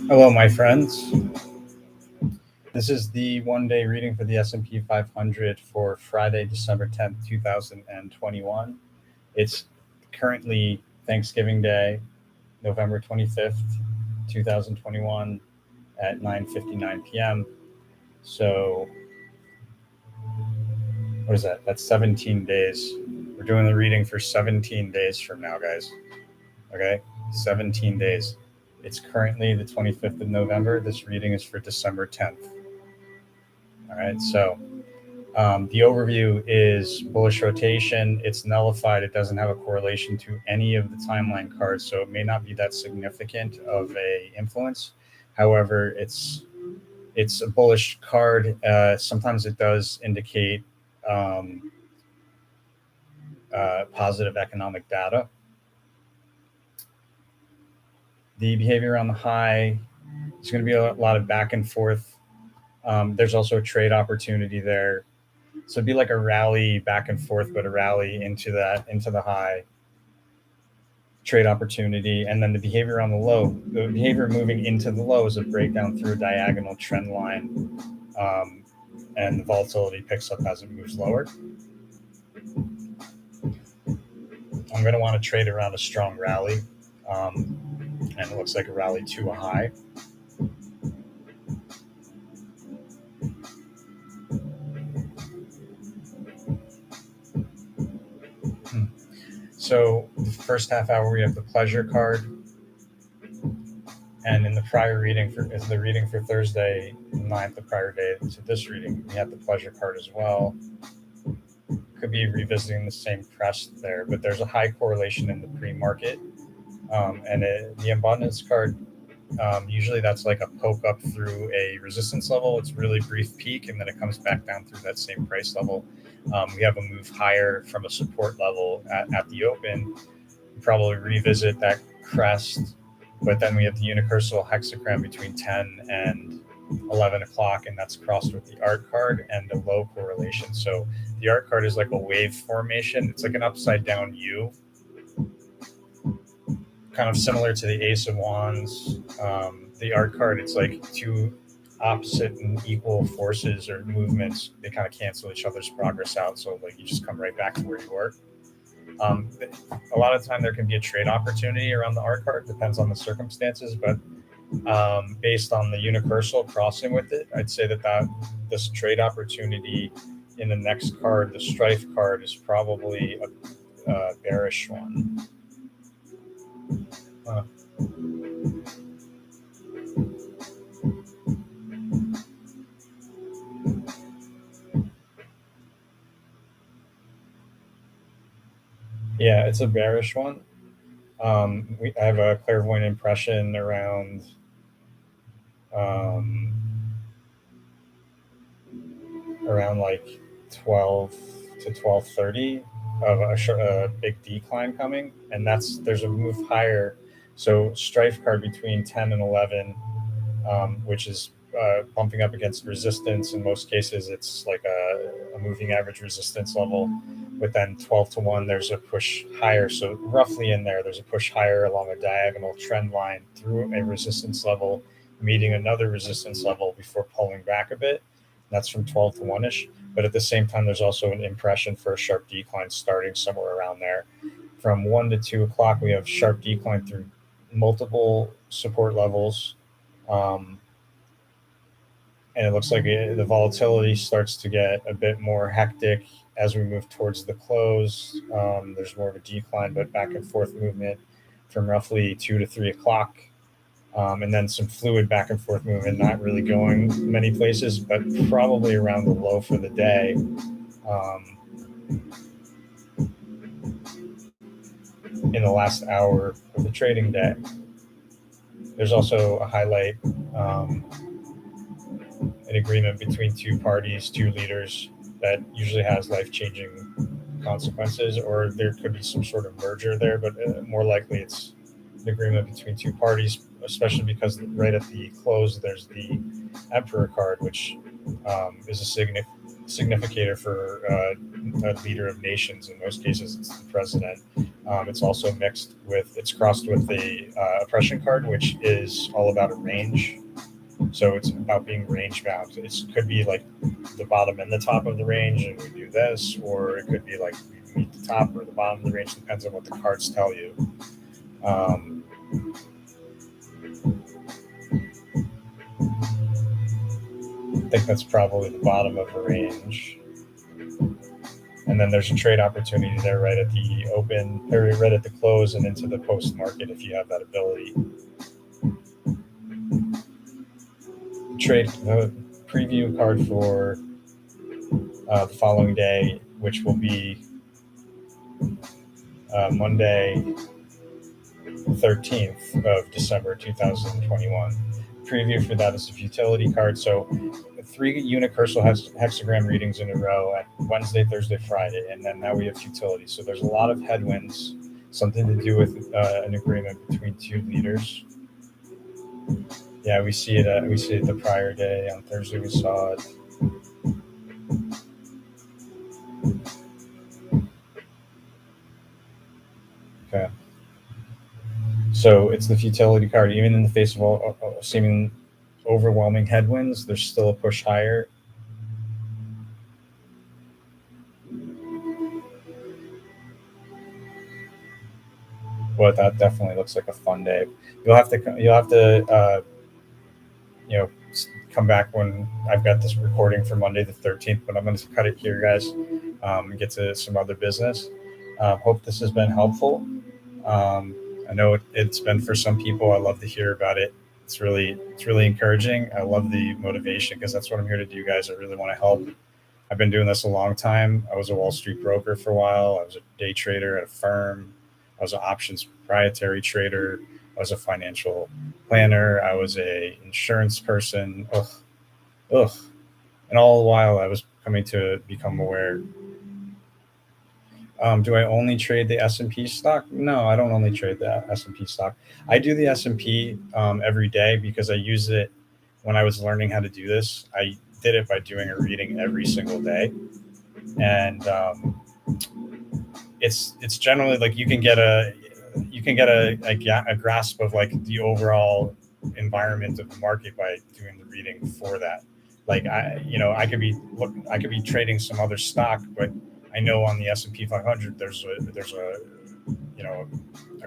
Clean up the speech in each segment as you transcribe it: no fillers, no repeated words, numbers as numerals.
Hello, my friends. This is the one-day reading for the S&P 500 for Friday, December 10th, 2021. It's currently Thanksgiving Day, November 25th, 2021 at 9:59 p.m. So what is that? That's 17 days. We're doing the reading for 17 days from now, guys. Okay? 17 days. It's currently the 25th of November. This reading is for December 10th. All right, so the overview is bullish rotation. It's nullified. It doesn't have a correlation to any of the timeline cards, so it may not be that significant of a influence. However, it's a bullish card. Sometimes it does indicate positive economic data. The behavior on the high is going to be a lot of back and forth. There's also a trade opportunity there. So it'd be like a rally back and forth, but a rally into the high, trade opportunity. And then the behavior on the low, the behavior moving into the low is a breakdown through a diagonal trend line. And the volatility picks up as it moves lower. I'm going to want to trade around a strong rally. And it looks like a rally to a high. So the first half hour, we have the pleasure card. And in the prior reading for Thursday 9th, the prior day to this reading, we had the pleasure card as well. Could be revisiting the same crest there, but there's a high correlation in the pre-market. And the abundance card, usually that's like a poke up through a resistance level. It's really brief peak, and then it comes back down through that same price level. We have a move higher from a support level at the open. We probably revisit that crest, but then we have the unicursal hexagram between 10 and 11 o'clock, and that's crossed with the art card and the low correlation. So the art card is like a wave formation. It's like an upside down U, kind of similar to the Ace of Wands. The art card, it's like two opposite and equal forces or movements. They kind of cancel each other's progress out. So like you just come right back to where you were. A lot of the time there can be a trade opportunity around the art card, depends on the circumstances, but based on the unicursal crossing with it, I'd say that this trade opportunity in the next card, the strife card, is probably a bearish one. Yeah, it's a bearish one. I have a clairvoyant impression around like 12 to 12:30 of a big decline coming, and there's a move higher. So strife card between 10 and 11, which is bumping up against resistance. In most cases, it's like a moving average resistance level. But then 12 to 1, there's a push higher. So roughly in there's a push higher along a diagonal trend line through a resistance level, meeting another resistance level before pulling back a bit. That's from 12 to 1-ish. But at the same time, there's also an impression for a sharp decline starting somewhere around there. From 1 to 2 o'clock, we have sharp decline through multiple support levels. And it looks like the volatility starts to get a bit more hectic as we move towards the close. There's more of a decline, but back and forth movement from roughly 2 to 3 o'clock. And then some fluid back and forth movement, not really going many places, but probably around the low for the day. In the last hour of the trading day. There's also a highlight, an agreement between two parties, two leaders, that usually has life-changing consequences, or there could be some sort of merger there, but more likely it's an agreement between two parties, especially because right at the close there's the Emperor card, which is a significator for a leader of nations. In most cases, it's the president. It's also mixed with, it's crossed with the oppression card, which is all about a range. So it's about being range bound. It could be like the bottom and the top of the range, and we do this, or it could be like we meet the top or the bottom of the range. Depends on what the cards tell you. I think that's probably the bottom of the range. And then there's a trade opportunity there right at the open, or right at the close and into the post market if you have that ability. Trade preview card for the following day, which will be Monday, 13th of December 2021. Preview for that is a futility card. So 3 unicursal hexagram readings in a row at Wednesday, Thursday, Friday, and then now we have futility. So there's a lot of headwinds, something to do with an agreement between 2 leaders. Yeah, we see it. We see it the prior day. On Thursday, we saw it. Okay. So it's the futility card. Even in the face of all seeming overwhelming headwinds, there's still a push higher. Well, that definitely looks like a fun day. You'll have to come back when I've got this recording for Monday the 13th, but I'm going to cut it here, guys, and get to some other business. Hope this has been helpful. I know it's been for some people. I love to hear about it. It's really encouraging. I love the motivation because that's what I'm here to do, guys. I really want to help. I've been doing this a long time. I was a Wall Street broker for a while. I was a day trader at a firm. I was an options proprietary trader. I was a financial planner. I was a insurance person. Ugh. And all the while I was coming to become aware. Do I only trade the S&P stock? No, I don't only trade the S&P stock. I do the S&P every day because I use it when I was learning how to do this. I did it by doing a reading every single day. And it's generally like you can get a grasp of like the overall environment of the market by doing the reading for that. Like I could be trading some other stock, but I know on the S&P 500 there's a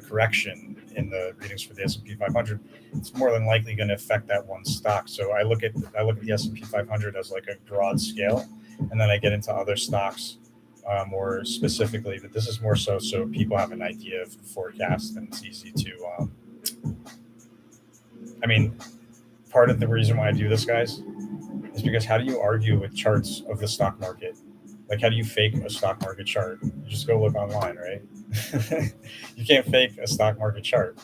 correction in the readings for the S&P 500. It's more than likely going to affect that one stock. So I look at the S&P 500 as like a broad scale, and then I get into other stocks more specifically. But this is more so people have an idea of the forecast, and it's easy to. Part of the reason why I do this, guys, is because how do you argue with charts of the stock market? Like, how do you fake a stock market chart? You just go look online, right? You can't fake a stock market chart.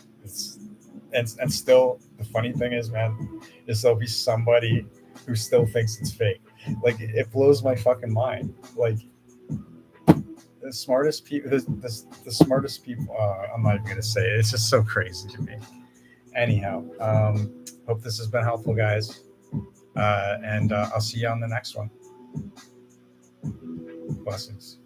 And still, the funny thing is, man, is there'll be somebody who still thinks it's fake. Like, it blows my fucking mind. Like, the smartest people, the smartest people. I'm not even gonna say it. It's just so crazy to me. Anyhow, hope this has been helpful, guys. And I'll see you on the next one. Blessings.